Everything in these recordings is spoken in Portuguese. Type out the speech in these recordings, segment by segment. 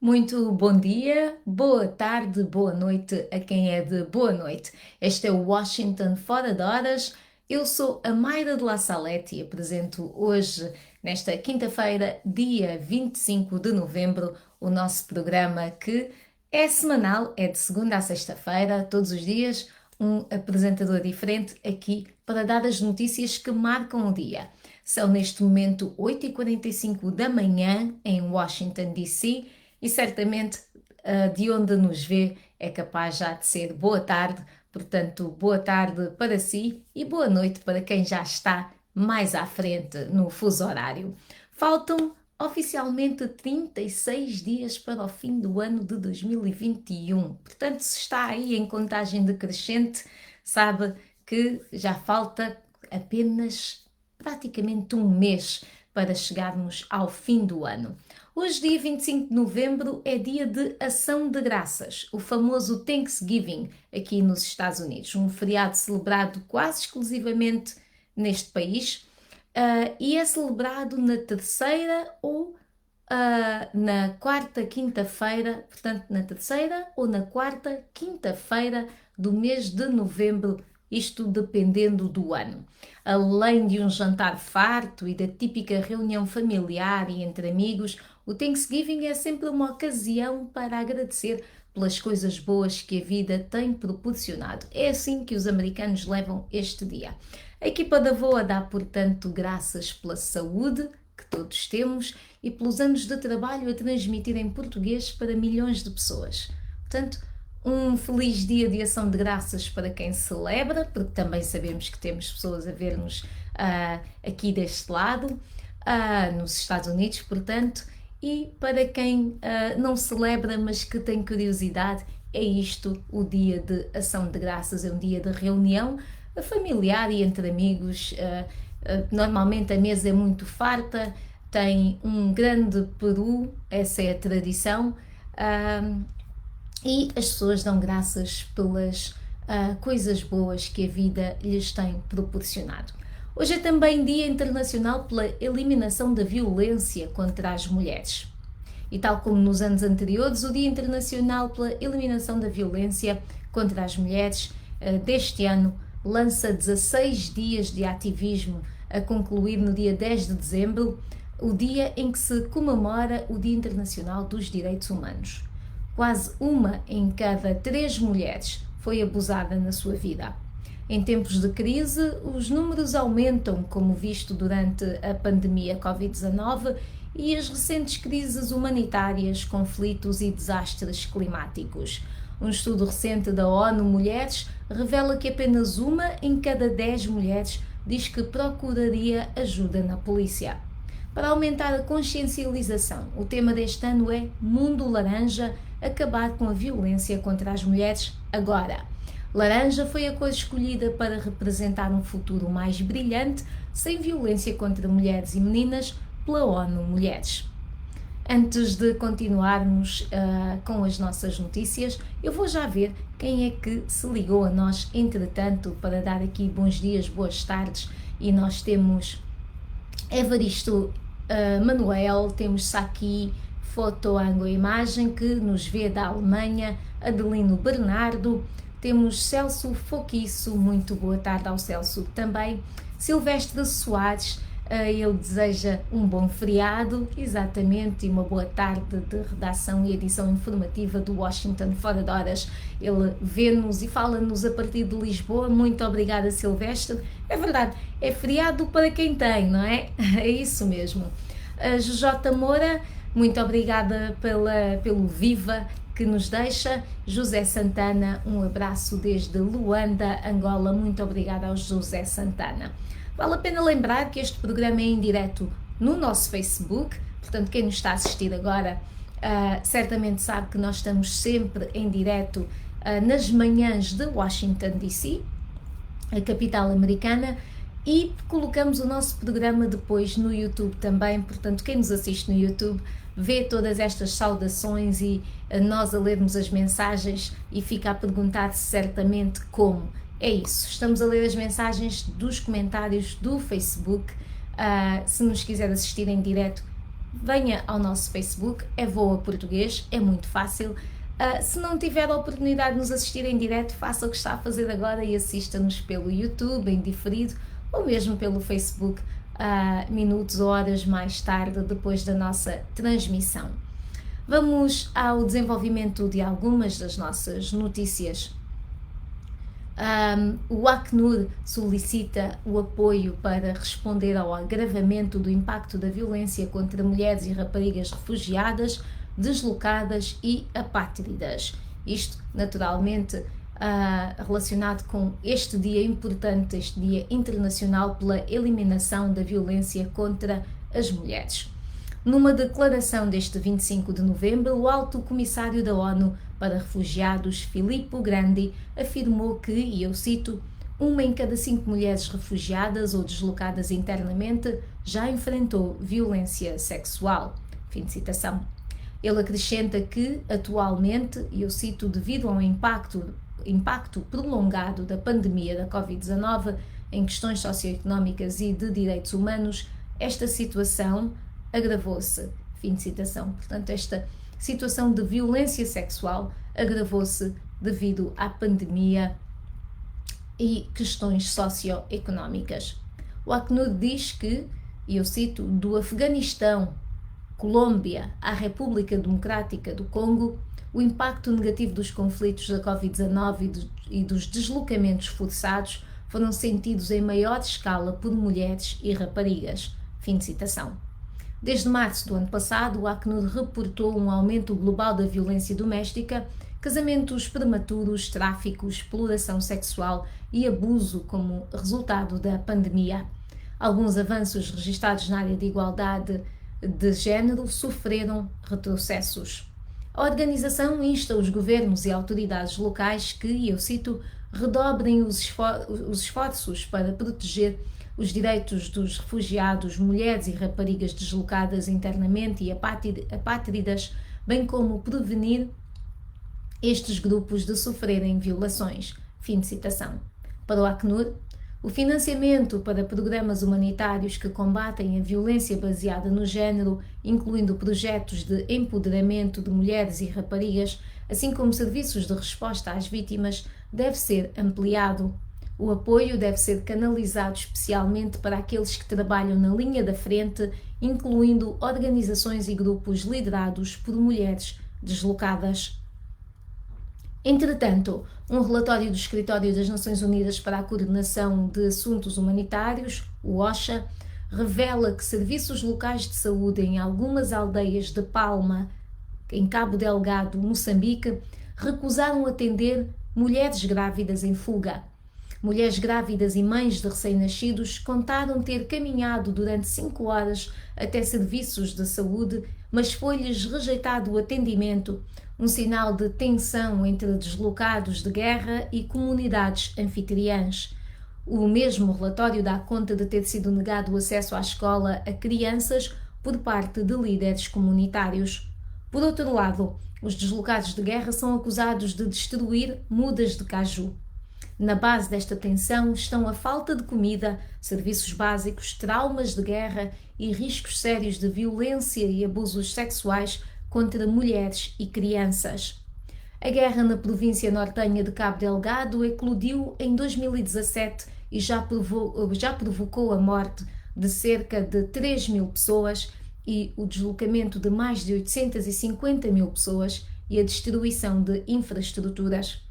Muito bom dia, boa tarde, boa noite a quem é de boa noite. Este é o Washington Fora de Horas. Eu sou a Mayra de La Salete e apresento hoje, nesta quinta-feira, dia 25 de novembro, o nosso programa que é semanal, é de segunda a sexta-feira, todos os dias, um apresentador diferente aqui para dar as notícias que marcam o dia. São neste momento 8h45 da manhã em Washington, D.C. e certamente de onde nos vê é capaz já de ser boa tarde, portanto, boa tarde para si e boa noite para quem já está mais à frente no fuso horário. Faltam oficialmente 36 dias para o fim do ano de 2021. Portanto, se está aí em contagem decrescente, sabe que já falta apenas praticamente um mês para chegarmos ao fim do ano. Hoje, dia 25 de novembro, é dia de Ação de Graças, o famoso Thanksgiving aqui nos Estados Unidos, um feriado celebrado quase exclusivamente neste país e é celebrado na terceira ou na quarta quinta-feira, portanto, na terceira ou na quarta quinta-feira do mês de novembro, isto dependendo do ano. Além de um jantar farto e da típica reunião familiar e entre amigos, o Thanksgiving é sempre uma ocasião para agradecer pelas coisas boas que a vida tem proporcionado. É assim que os americanos levam este dia. A equipa da VOA dá, portanto, graças pela saúde que todos temos e pelos anos de trabalho a transmitir em português para milhões de pessoas. Portanto, um feliz dia de ação de graças para quem celebra, porque também sabemos que temos pessoas a ver-nos aqui deste lado, nos Estados Unidos, portanto, e para quem não celebra, mas que tem curiosidade, é isto o dia de ação de graças, é um dia de reunião familiar e entre amigos. Normalmente a mesa é muito farta, tem um grande peru, essa é a tradição, e as pessoas dão graças pelas coisas boas que a vida lhes tem proporcionado. Hoje é também Dia Internacional pela Eliminação da Violência contra as Mulheres. E tal como nos anos anteriores, o Dia Internacional pela Eliminação da Violência contra as Mulheres deste ano lança 16 dias de ativismo a concluir no dia 10 de dezembro, o dia em que se comemora o Dia Internacional dos Direitos Humanos. Quase uma em cada 3 mulheres foi abusada na sua vida. Em tempos de crise, os números aumentam, como visto durante a pandemia Covid-19 e as recentes crises humanitárias, conflitos e desastres climáticos. Um estudo recente da ONU Mulheres revela que apenas uma em cada 10 mulheres diz que procuraria ajuda na polícia. Para aumentar a consciencialização, o tema deste ano é Mundo Laranja, acabar com a violência contra as mulheres agora. Laranja foi a cor escolhida para representar um futuro mais brilhante, sem violência contra mulheres e meninas, pela ONU Mulheres. Antes de continuarmos com as nossas notícias, eu vou já ver quem é que se ligou a nós, entretanto, para dar aqui bons dias, boas tardes. E nós temos Evaristo Manuel, temos Saki Foto Ango Imagem, que nos vê da Alemanha, Adelino Bernardo, temos Celso Foquiço, muito boa tarde ao Celso também, Silvestre Soares, ele deseja um bom feriado, exatamente, e uma boa tarde de redação e edição informativa do Washington Fora de Horas. Ele vê-nos e fala-nos a partir de Lisboa. Muito obrigada, Silvestre. É verdade, é feriado para quem tem, não é? É isso mesmo. J. Moura, muito obrigada pelo Viva que nos deixa. José Santana, um abraço desde Luanda, Angola. Muito obrigada ao José Santana. Vale a pena lembrar que este programa é em direto no nosso Facebook, portanto quem nos está a assistir agora certamente sabe que nós estamos sempre em direto nas manhãs de Washington DC, a capital americana, e colocamos o nosso programa depois no YouTube também, portanto quem nos assiste no YouTube vê todas estas saudações e nós a lermos as mensagens e fica a perguntar-se certamente como. É isso, estamos a ler as mensagens dos comentários do Facebook. Se nos quiser assistir em direto, venha ao nosso Facebook, é Voa Português, é muito fácil. Se não tiver a oportunidade de nos assistir em direto, faça o que está a fazer agora e assista-nos pelo YouTube, em diferido, ou mesmo pelo Facebook, minutos ou horas mais tarde, depois da nossa transmissão. Vamos ao desenvolvimento de algumas das nossas notícias. O Acnur solicita o apoio para responder ao agravamento do impacto da violência contra mulheres e raparigas refugiadas, deslocadas e apátridas. Isto, naturalmente, relacionado com este dia importante, este Dia Internacional pela Eliminação da Violência contra as Mulheres. Numa declaração deste 25 de novembro, o Alto Comissário da ONU para Refugiados, Filippo Grandi, afirmou que, e eu cito, 1 em cada 5 mulheres refugiadas ou deslocadas internamente já enfrentou violência sexual. Fim de citação. Ele acrescenta que, atualmente, e eu cito, devido ao impacto prolongado da pandemia da Covid-19 em questões socioeconómicas e de direitos humanos, esta situação agravou-se. Fim de citação. Portanto, esta situação de violência sexual agravou-se devido à pandemia e questões socioeconómicas. O Acnur diz que, e eu cito, do Afeganistão, Colômbia à República Democrática do Congo, o impacto negativo dos conflitos da Covid-19 e dos deslocamentos forçados foram sentidos em maior escala por mulheres e raparigas. Fim de citação. Desde março do ano passado, o Acnur reportou um aumento global da violência doméstica, casamentos prematuros, tráfico, exploração sexual e abuso como resultado da pandemia. Alguns avanços registados na área de igualdade de género sofreram retrocessos. A organização insta os governos e autoridades locais que, e eu cito, redobrem os esforços para proteger os direitos dos refugiados, mulheres e raparigas deslocadas internamente e apátridas, bem como prevenir estes grupos de sofrerem violações. Fim de citação. Para o Acnur, o financiamento para programas humanitários que combatem a violência baseada no género, incluindo projetos de empoderamento de mulheres e raparigas, assim como serviços de resposta às vítimas, deve ser ampliado. O apoio deve ser canalizado especialmente para aqueles que trabalham na linha da frente, incluindo organizações e grupos liderados por mulheres deslocadas. Entretanto, um relatório do Escritório das Nações Unidas para a Coordenação de Assuntos Humanitários, o OCHA, revela que serviços locais de saúde em algumas aldeias de Palma, em Cabo Delgado, Moçambique, recusaram atender mulheres grávidas em fuga. Mulheres grávidas e mães de recém-nascidos contaram ter caminhado durante 5 horas até serviços de saúde, mas foi-lhes rejeitado o atendimento, um sinal de tensão entre deslocados de guerra e comunidades anfitriãs. O mesmo relatório dá conta de ter sido negado o acesso à escola a crianças por parte de líderes comunitários. Por outro lado, os deslocados de guerra são acusados de destruir mudas de caju. Na base desta tensão estão a falta de comida, serviços básicos, traumas de guerra e riscos sérios de violência e abusos sexuais contra mulheres e crianças. A guerra na província nortenha de Cabo Delgado eclodiu em 2017 e já provocou a morte de cerca de 3.000 pessoas e o deslocamento de mais de 850.000 pessoas e a destruição de infraestruturas.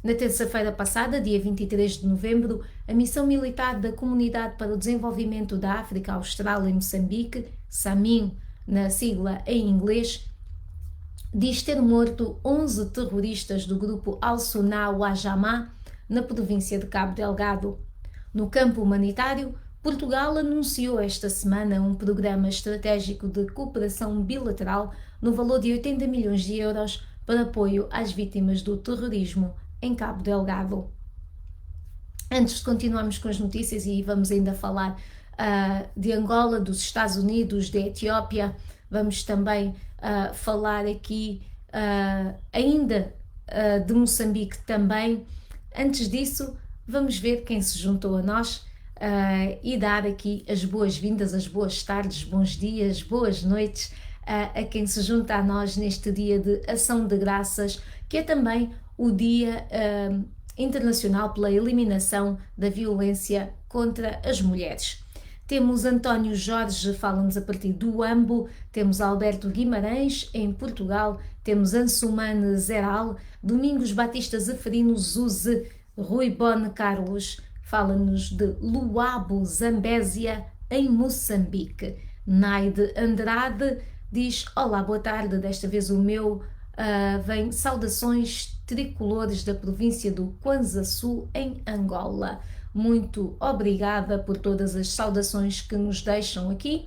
Na terça-feira passada, dia 23 de novembro, a Missão Militar da Comunidade para o Desenvolvimento da África Austral em Moçambique, SAMIM, na sigla em inglês, diz ter morto 11 terroristas do grupo Al-Sunnah Wal-Jamaa na província de Cabo Delgado. No campo humanitário, Portugal anunciou esta semana um programa estratégico de cooperação bilateral no valor de 80 milhões de euros para apoio às vítimas do terrorismo em Cabo Delgado. Antes de continuarmos com as notícias e vamos ainda falar de Angola, dos Estados Unidos, da Etiópia, vamos também falar aqui ainda de Moçambique também. Antes disso, vamos ver quem se juntou a nós. e dar aqui as boas-vindas, as boas tardes, bons dias, boas noites a quem se junta a nós neste dia de Ação de Graças, que é também o Dia Internacional pela Eliminação da Violência contra as Mulheres. Temos António Jorge, fala-nos a partir do Ambo, temos Alberto Guimarães, em Portugal, temos Ansumane Zeral, Domingos Batista Zeferino Zuze, Rui Bone Carlos, fala-nos de Luabo, Zambésia, em Moçambique. Naide Andrade diz: olá, boa tarde, desta vez o meu vem saudações tricolores da província do Kwanza Sul, em Angola. Muito obrigada por todas as saudações que nos deixam aqui.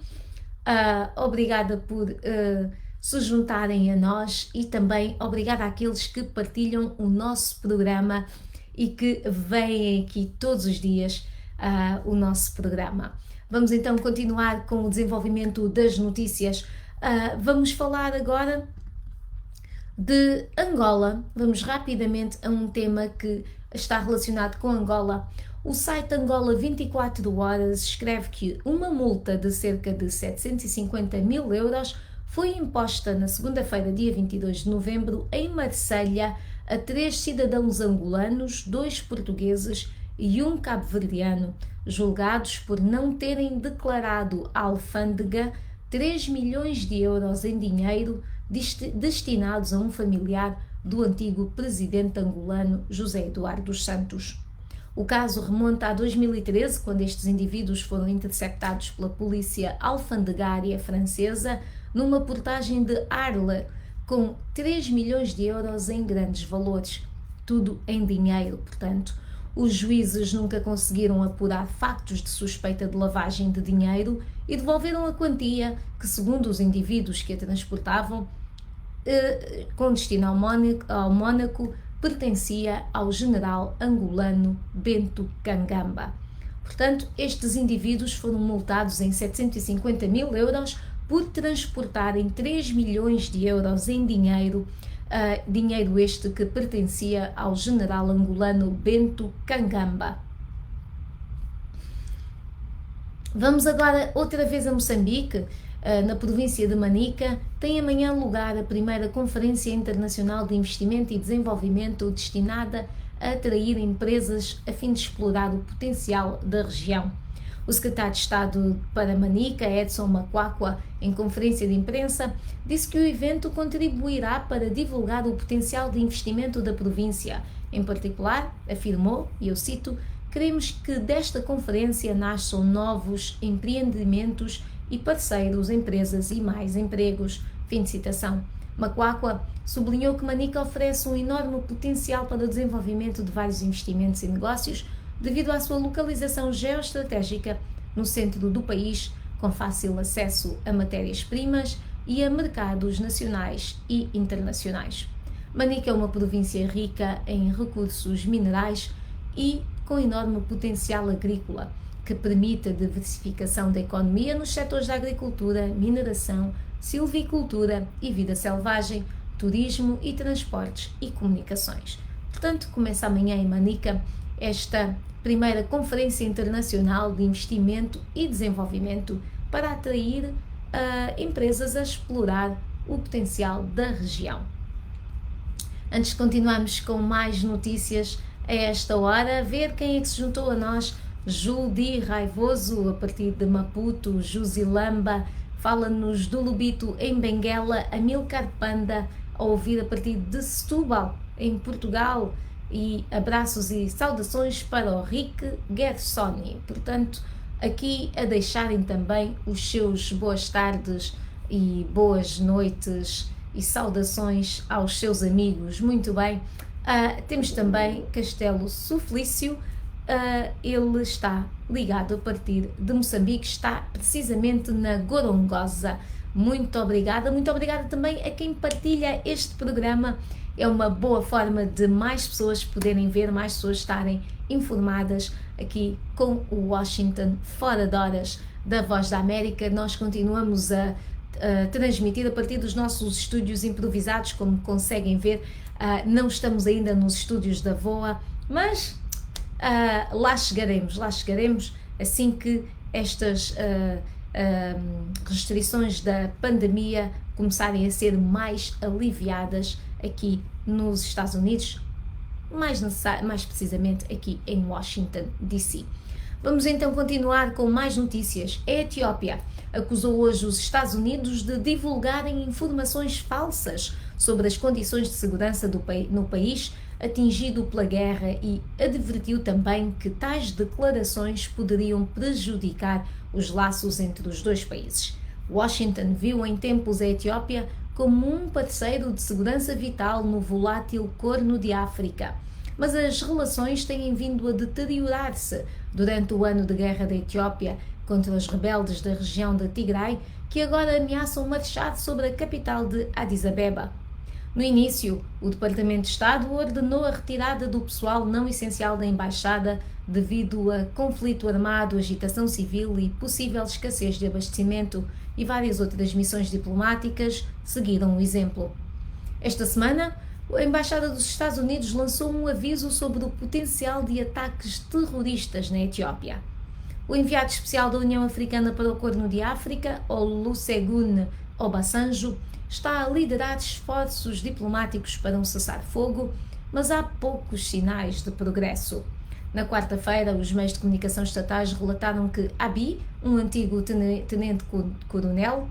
Obrigada por se juntarem a nós e também obrigada àqueles que partilham o nosso programa e que veem aqui todos os dias o nosso programa. Vamos então continuar com o desenvolvimento das notícias. Vamos falar agora de Angola. Vamos rapidamente a um tema que está relacionado com Angola. O site Angola 24 Horas escreve que uma multa de cerca de 750 mil euros foi imposta na segunda-feira, dia 22 de novembro, em Marselha, a 3 cidadãos angolanos, 2 portugueses e 1 cabo-verdiano, julgados por não terem declarado à alfândega 3 milhões de euros em dinheiro destinados a um familiar do antigo presidente angolano José Eduardo dos Santos. O caso remonta a 2013, quando estes indivíduos foram interceptados pela polícia alfandegária francesa numa portagem de Arles, com 3 milhões de euros em grandes valores, tudo em dinheiro, portanto. Os juízes nunca conseguiram apurar factos de suspeita de lavagem de dinheiro e devolveram a quantia que, segundo os indivíduos que a transportavam, com destino ao Mónaco, pertencia ao general angolano Bento Kangamba. Portanto, estes indivíduos foram multados em 750 mil euros por transportarem 3 milhões de euros em dinheiro, dinheiro este que pertencia ao general angolano Bento Kangamba. Vamos agora outra vez a Moçambique, na província de Manica. Tem amanhã lugar a primeira Conferência Internacional de Investimento e Desenvolvimento destinada a atrair empresas a fim de explorar o potencial da região. O secretário de Estado para Manica, Edson Macuacua, em conferência de imprensa, disse que o evento contribuirá para divulgar o potencial de investimento da província. Em particular, afirmou, e eu cito: queremos que desta conferência nasçam novos empreendimentos e parceiros, empresas e mais empregos. Fim de citação. Macuacua sublinhou que Manica oferece um enorme potencial para o desenvolvimento de vários investimentos e negócios, devido à sua localização geoestratégica no centro do país, com fácil acesso a matérias-primas e a mercados nacionais e internacionais. Manica é uma província rica em recursos minerais e com enorme potencial agrícola, que permite a diversificação da economia nos setores da agricultura, mineração, silvicultura e vida selvagem, turismo e transportes e comunicações. Portanto, começa amanhã em Manica esta primeira Conferência Internacional de Investimento e Desenvolvimento para atrair empresas a explorar o potencial da região. Antes de continuarmos com mais notícias a esta hora, ver quem é que se juntou a nós. Juldi Raivoso, a partir de Maputo. Juzilamba fala-nos do Lubito, em Benguela. Amilcar Panda, a ouvir a partir de Setúbal, em Portugal. E abraços e saudações para o Rick Gersoni. Portanto, aqui a deixarem também os seus boas tardes e boas noites e saudações aos seus amigos. Muito bem. Temos também Castelo Suflício. Ele está ligado a partir de Moçambique, está precisamente na Gorongosa. Muito obrigada também a quem partilha este programa. É uma boa forma de mais pessoas poderem ver, mais pessoas estarem informadas aqui com o Washington Fora de Horas da Voz da América. Nós continuamos a transmitir a partir dos nossos estúdios improvisados, como conseguem ver. Não estamos ainda nos estúdios da VOA, mas lá chegaremos assim que estas restrições da pandemia começarem a ser mais aliviadas aqui nos Estados Unidos, mais precisamente aqui em Washington, D.C. Vamos então continuar com mais notícias. A Etiópia acusou hoje os Estados Unidos de divulgarem informações falsas sobre as condições de segurança no país atingido pela guerra e advertiu também que tais declarações poderiam prejudicar os laços entre os dois países. Washington viu em tempos a Etiópia como um parceiro de segurança vital no volátil Corno de África, mas as relações têm vindo a deteriorar-se durante o ano de guerra da Etiópia contra os rebeldes da região de Tigray, que agora ameaçam marchar sobre a capital de Addis Abeba. No início, o Departamento de Estado ordenou a retirada do pessoal não essencial da embaixada devido a conflito armado, agitação civil e possível escassez de abastecimento, e várias outras missões diplomáticas seguiram o exemplo. Esta semana, a Embaixada dos Estados Unidos lançou um aviso sobre o potencial de ataques terroristas na Etiópia. O enviado especial da União Africana para o Corno de África, Olusegun Obasanjo, está a liderar esforços diplomáticos para um cessar-fogo, mas há poucos sinais de progresso. Na quarta-feira, os meios de comunicação estatais relataram que Abiy, um antigo tenente-coronel,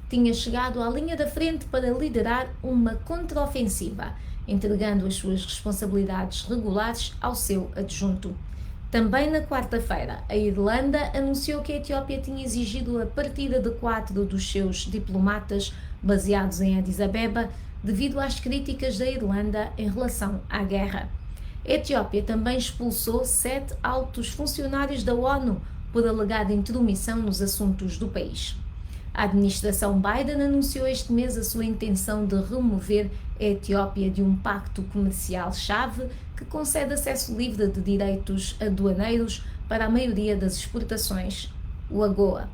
tinha chegado à linha da frente para liderar uma contraofensiva, entregando as suas responsabilidades regulares ao seu adjunto. Também na quarta-feira, a Irlanda anunciou que a Etiópia tinha exigido a partida de 4 dos seus diplomatas baseados em Addis Abeba devido às críticas da Irlanda em relação à guerra. A Etiópia também expulsou 7 altos funcionários da ONU por alegada intromissão nos assuntos do país. A administração Biden anunciou este mês a sua intenção de remover a Etiópia de um pacto comercial-chave que concede acesso livre de direitos aduaneiros para a maioria das exportações, o AGOA.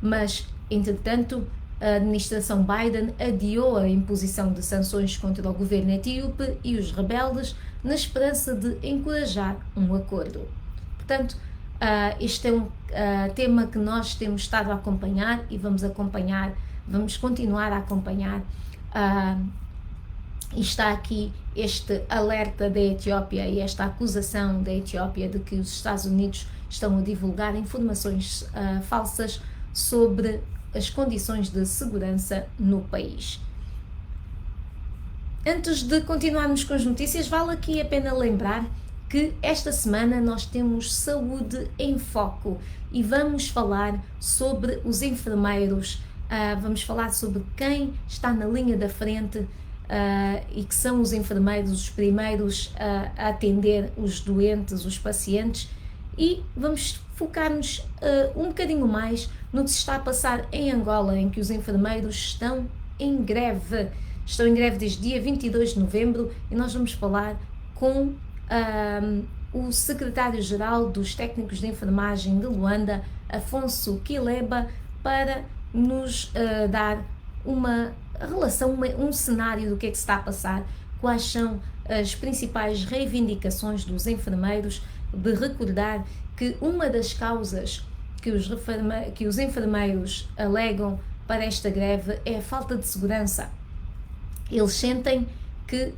Mas, entretanto, a administração Biden adiou a imposição de sanções contra o governo etíope e os rebeldes na esperança de encorajar um acordo. Portanto, este é um tema que nós temos estado a acompanhar e vamos continuar a acompanhar. E está aqui este alerta da Etiópia e esta acusação da Etiópia de que os Estados Unidos estão a divulgar informações falsas sobre as condições de segurança no país. Antes de continuarmos com as notícias, vale aqui a pena lembrar que esta semana nós temos Saúde em Foco e vamos falar sobre os enfermeiros, vamos falar sobre quem está na linha da frente e que são os enfermeiros os primeiros a atender os doentes, os pacientes, e vamos focar-nos um bocadinho mais no que se está a passar em Angola, em que os enfermeiros estão em greve. Estão em greve desde dia 22 de novembro e nós vamos falar com o secretário-geral dos técnicos de enfermagem de Luanda, Afonso Quileba, para nos dar uma relação, um cenário do que é que se está a passar, quais são as principais reivindicações dos enfermeiros, de recordar que uma das causas que os enfermeiros alegam para esta greve é a falta de segurança. Eles sentem que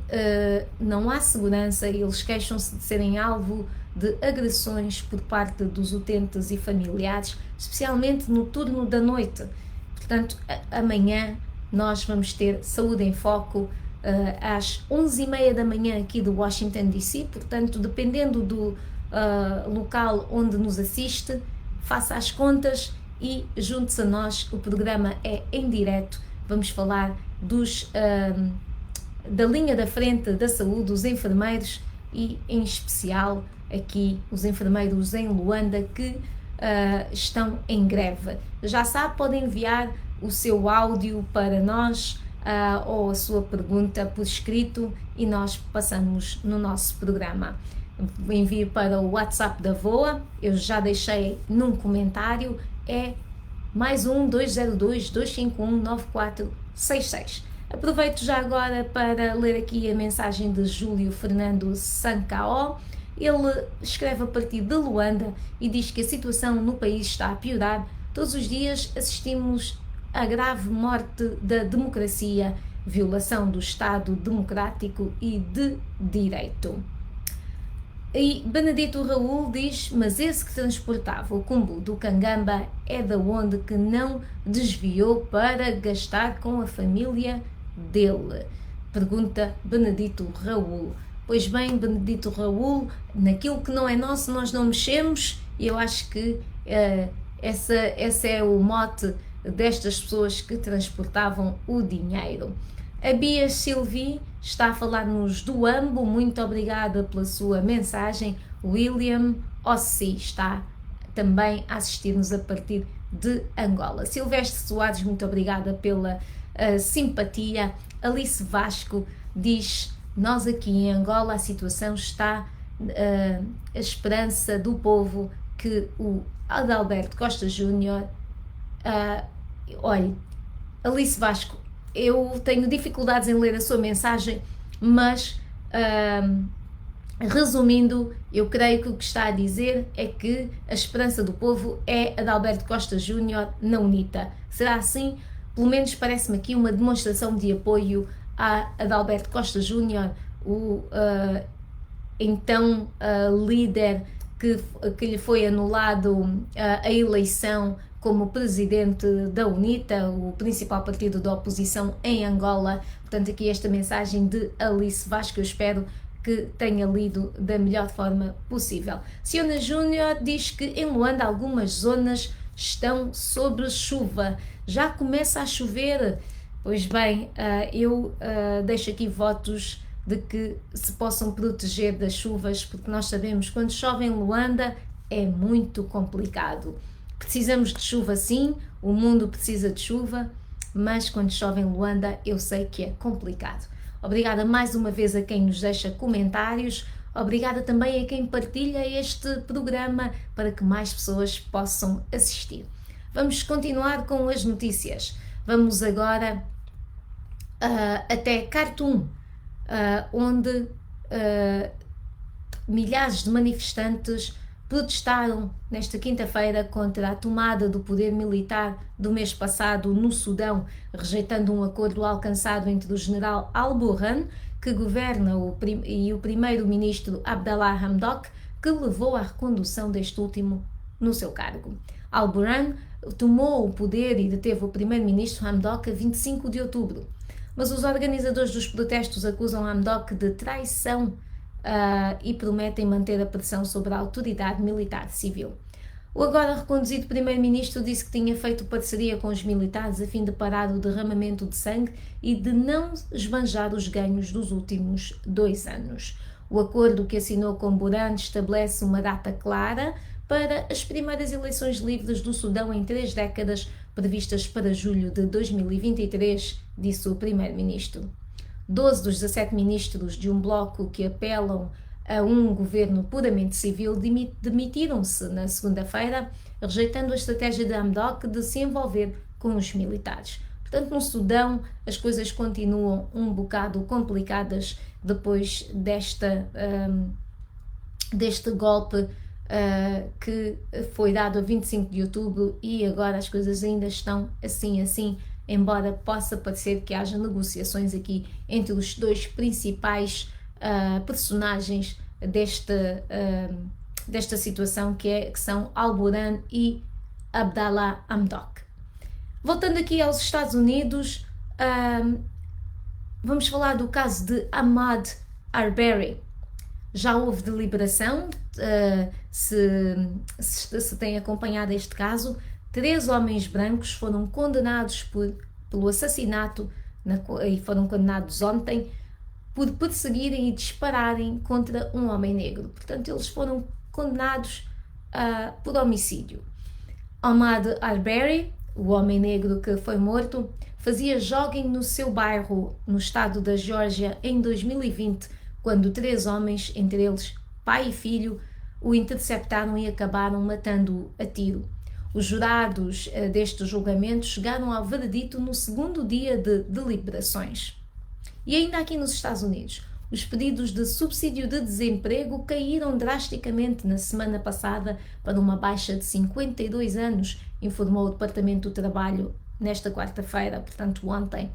não há segurança e eles queixam-se de serem alvo de agressões por parte dos utentes e familiares, especialmente no turno da noite. Portanto, amanhã nós vamos ter Saúde em Foco às 11h30 da manhã aqui do Washington DC, portanto, dependendo do local onde nos assiste, faça as contas e junte-se a nós. O programa é em direto, vamos falar da linha da frente da saúde, os enfermeiros e em especial aqui os enfermeiros em Luanda que estão em greve. Já sabe, podem enviar o seu áudio para nós ou a sua pergunta por escrito e nós passamos no nosso programa. Envie para o WhatsApp da VOA, eu já deixei num comentário, é +1 202 251 9466. Aproveito já agora para ler aqui a mensagem de Júlio Fernando Sancaó Ele escreve a partir de Luanda e diz que a situação no país está a piorar. Todos os dias assistimos à grave morte da democracia, violação do Estado democrático e de direito. E Benedito Raul diz, mas esse que transportava o cumbo do Cangamba é da onde que não desviou para gastar com a família dele? Pergunta Benedito Raul. Pois bem, Benedito Raul, naquilo que não é nosso nós não mexemos, e eu acho que esse é o mote destas pessoas que transportavam o dinheiro. A Bia Silvi está a falar-nos do AMBO, muito obrigada pela sua mensagem. William Ossi está também a assistir-nos a partir de Angola. Silvestre Soares, muito obrigada pela simpatia. Alice Vasco diz, nós aqui em Angola a situação está, a esperança do povo que o Adalberto Costa Júnior, olhe, Alice Vasco, eu tenho dificuldades em ler a sua mensagem, mas resumindo, eu creio que o que está a dizer é que a esperança do povo é Adalberto Costa Júnior na UNITA. Será assim? Pelo menos parece-me aqui uma demonstração de apoio a Adalberto Costa Júnior, o então líder que lhe foi anulado a eleição como presidente da UNITA, o principal partido da oposição em Angola. Portanto, aqui esta mensagem de Alice Vasco, eu espero que tenha lido da melhor forma possível. Siona Júnior diz que em Luanda algumas zonas estão sob chuva. Já começa a chover? Pois bem, eu deixo aqui votos de que se possam proteger das chuvas, porque nós sabemos que quando chove em Luanda é muito complicado. Precisamos de chuva sim, o mundo precisa de chuva, mas quando chove em Luanda eu sei que é complicado. Obrigada mais uma vez a quem nos deixa comentários, obrigada também a quem partilha este programa para que mais pessoas possam assistir. Vamos continuar com as notícias. Vamos agora até Khartoum, onde milhares de manifestantes protestaram nesta quinta-feira contra a tomada do poder militar do mês passado no Sudão, rejeitando um acordo alcançado entre o general Al-Burhan, que governa e o primeiro-ministro Abdallah Hamdok, que levou à recondução deste último no seu cargo. Al-Burhan tomou o poder e deteve o primeiro-ministro Hamdok a 25 de outubro, mas os organizadores dos protestos acusam Hamdok de traição e prometem manter a pressão sobre a autoridade militar civil. O agora reconduzido primeiro-ministro disse que tinha feito parceria com os militares a fim de parar o derramamento de sangue e de não esbanjar os ganhos dos últimos 2 anos. O acordo que assinou com Burhan estabelece uma data clara para as primeiras eleições livres do Sudão em 3 décadas, previstas para julho de 2023, disse o primeiro-ministro. 12 dos 17 ministros de um bloco que apelam a um governo puramente civil demitiram-se na segunda-feira, rejeitando a estratégia de Hamdok de se envolver com os militares. Portanto, no Sudão, as coisas continuam um bocado complicadas depois deste golpe que foi dado a 25 de outubro e agora as coisas ainda estão assim, embora possa parecer que haja negociações aqui entre os dois principais personagens desta situação, que são Al-Burhan e Abdallah Hamdok. Voltando aqui aos Estados Unidos, vamos falar do caso de Ahmaud Arbery. Já houve deliberação, se tem acompanhado este caso. 3 homens brancos foram condenados pelo assassinato e foram condenados ontem por perseguirem e dispararem contra um homem negro. Portanto, eles foram condenados por homicídio. Ahmaud Arbery, o homem negro que foi morto, fazia jogging no seu bairro, no estado da Geórgia, em 2020, quando 3 homens, entre eles pai e filho, o interceptaram e acabaram matando-o a tiro. Os jurados deste julgamento chegaram ao veredito no segundo dia de deliberações. E ainda aqui nos Estados Unidos, os pedidos de subsídio de desemprego caíram drasticamente na semana passada para uma baixa de 52 anos, informou o Departamento do Trabalho nesta quarta-feira, portanto ontem.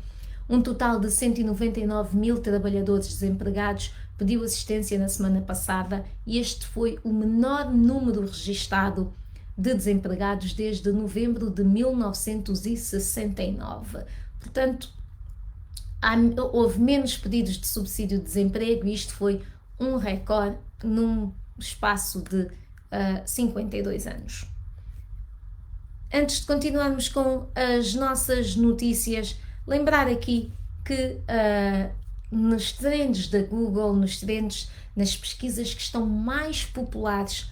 Um total de 199 mil trabalhadores desempregados pediu assistência na semana passada e este foi o menor número registado de desempregados desde novembro de 1969. Portanto, houve menos pedidos de subsídio de desemprego e isto foi um recorde num espaço de 52 anos. Antes de continuarmos com as nossas notícias, lembrar aqui que nos trends da Google, nos trends, nas pesquisas que estão mais populares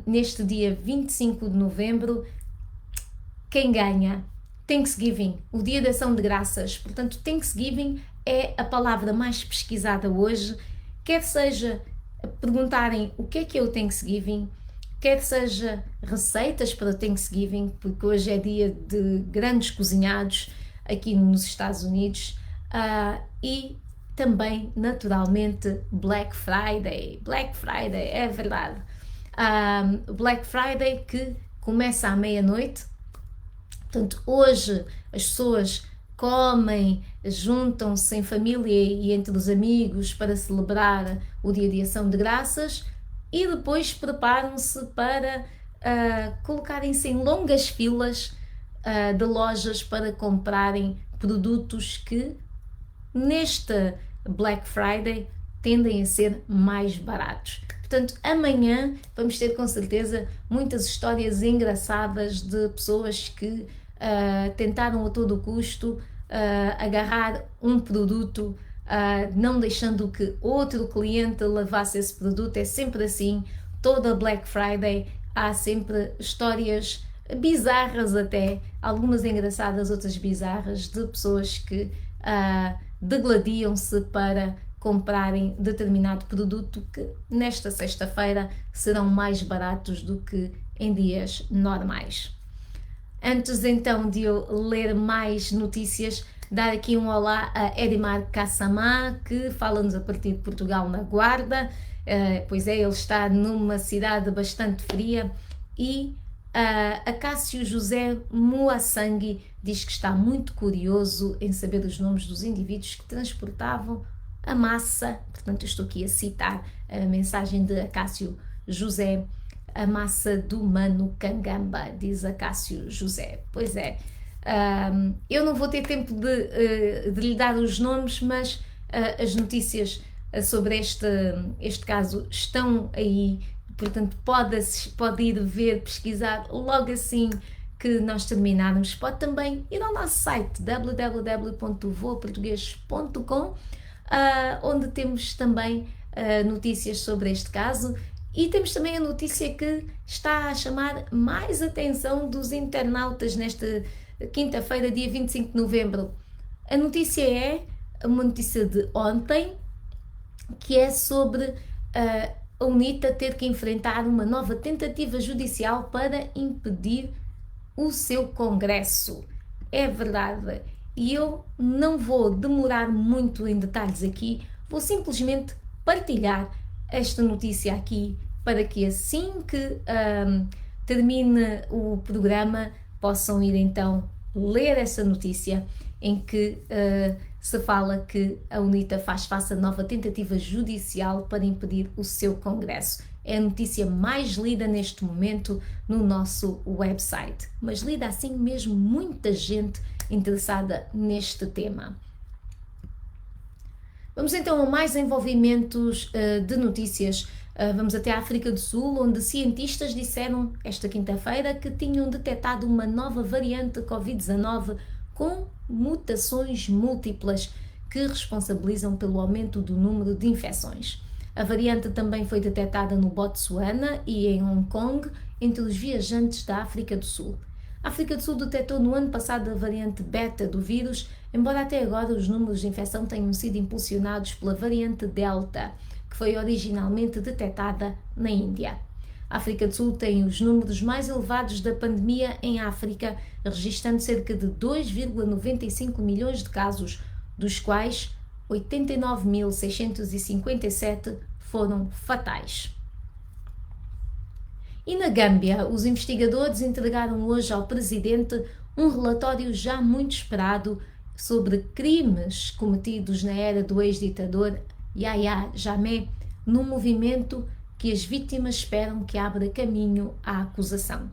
neste dia 25 de novembro, quem ganha? Thanksgiving, o dia da ação de graças. Portanto, Thanksgiving é a palavra mais pesquisada hoje, quer seja perguntarem o que é o Thanksgiving, quer seja receitas para o Thanksgiving, porque hoje é dia de grandes cozinhados aqui nos Estados Unidos, e também, naturalmente, Black Friday. Black Friday, é verdade. Black Friday que começa à meia-noite. Portanto, hoje as pessoas comem, juntam-se em família e entre os amigos para celebrar o Dia de Ação de Graças e depois preparam-se para colocarem-se em longas filas de lojas para comprarem produtos que nesta Black Friday tendem a ser mais baratos. Portanto, amanhã vamos ter com certeza muitas histórias engraçadas de pessoas que tentaram a todo custo agarrar um produto, não deixando que outro cliente levasse esse produto. É sempre assim, toda Black Friday há sempre histórias bizarras, até algumas engraçadas, outras bizarras, de pessoas que degladiam-se para comprarem determinado produto que nesta sexta-feira serão mais baratos do que em dias normais. Antes então de eu ler mais notícias, dar aqui um olá a Edmar Kassamá, que fala-nos a partir de Portugal, na Guarda. Pois é, ele está numa cidade bastante fria. E Acácio José Moassangui diz que está muito curioso em saber os nomes dos indivíduos que transportavam a massa. Portanto, eu estou aqui a citar a mensagem de Acácio José: a massa do Mano Cangamba, diz Acácio José. Pois é, eu não vou ter tempo de lhe dar os nomes, mas as notícias sobre este caso estão aí, portanto pode ir ver, pesquisar logo assim que nós terminarmos. Pode também ir ao nosso site www.voaportugues.com, onde temos também notícias sobre este caso. E temos também a notícia que está a chamar mais atenção dos internautas nesta quinta-feira, dia 25 de novembro. A notícia é uma notícia de ontem, que é sobre a UNITA ter que enfrentar uma nova tentativa judicial para impedir o seu congresso. É verdade. E eu não vou demorar muito em detalhes aqui, vou simplesmente partilhar esta notícia aqui para que assim que termine o programa possam ir então ler essa notícia em que se fala que a UNITA faz face a nova tentativa judicial para impedir o seu congresso. É a notícia mais lida neste momento no nosso website, mas lida assim mesmo muita gente interessada neste tema. Vamos então a mais envolvimentos de notícias. Vamos até a África do Sul, onde cientistas disseram esta quinta-feira que tinham detectado uma nova variante de Covid-19 com mutações múltiplas que responsabilizam pelo aumento do número de infecções. A variante também foi detectada no Botsuana e em Hong Kong entre os viajantes da África do Sul. A África do Sul detectou no ano passado a variante beta do vírus, embora até agora os números de infecção tenham sido impulsionados pela variante Delta, que foi originalmente detectada na Índia. A África do Sul tem os números mais elevados da pandemia em África, registrando cerca de 2,95 milhões de casos, dos quais 89.657 foram fatais. E na Gâmbia, os investigadores entregaram hoje ao presidente um relatório já muito esperado sobre crimes cometidos na era do ex-ditador Yahya Jammeh, num movimento que as vítimas esperam que abra caminho à acusação.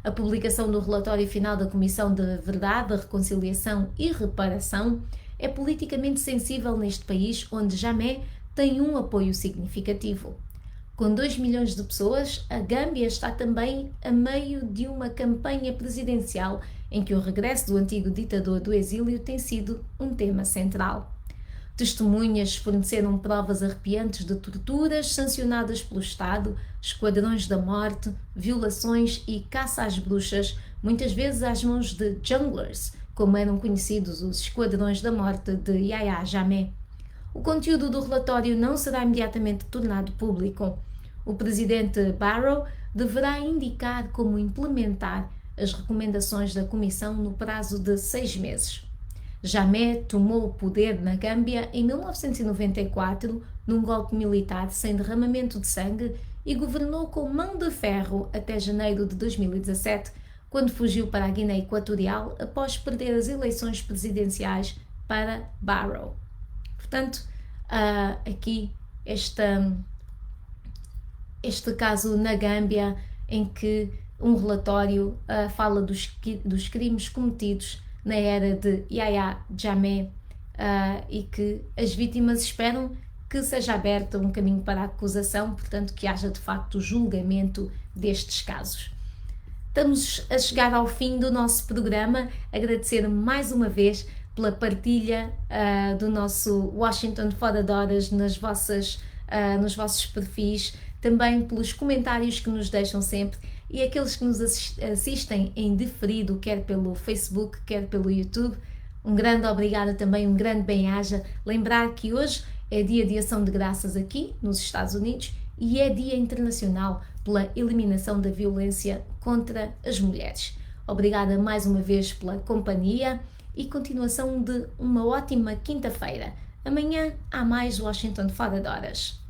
A publicação do relatório final da Comissão de Verdade, Reconciliação e Reparação é politicamente sensível neste país onde Jammeh tem um apoio significativo. Com 2 milhões de pessoas, a Gâmbia está também a meio de uma campanha presidencial em que o regresso do antigo ditador do exílio tem sido um tema central. Testemunhas forneceram provas arrepiantes de torturas sancionadas pelo Estado, esquadrões da morte, violações e caça às bruxas, muitas vezes às mãos de junglers, como eram conhecidos os esquadrões da morte de Yahya Jammeh. O conteúdo do relatório não será imediatamente tornado público. O presidente Barrow deverá indicar como implementar as recomendações da Comissão no prazo de 6 meses. Jammeh tomou o poder na Gâmbia em 1994, num golpe militar sem derramamento de sangue, e governou com mão de ferro até janeiro de 2017, quando fugiu para a Guiné Equatorial após perder as eleições presidenciais para Barrow. Portanto, aqui este caso na Gâmbia, em que um relatório fala dos crimes cometidos na era de Yahya Jammeh e que as vítimas esperam que seja aberto um caminho para a acusação, portanto que haja de facto o julgamento destes casos. Estamos a chegar ao fim do nosso programa, agradecer mais uma vez pela partilha do nosso Washington Fora de Horas nos vossos perfis, também pelos comentários que nos deixam sempre e aqueles que nos assistem em diferido, quer pelo Facebook, quer pelo YouTube. Um grande obrigado também, um grande bem-aja. Lembrar que hoje é dia de ação de graças aqui nos Estados Unidos e é dia internacional pela eliminação da violência contra as mulheres. Obrigada mais uma vez pela companhia e continuação de uma ótima quinta-feira. Amanhã há mais Washington Fora de Horas.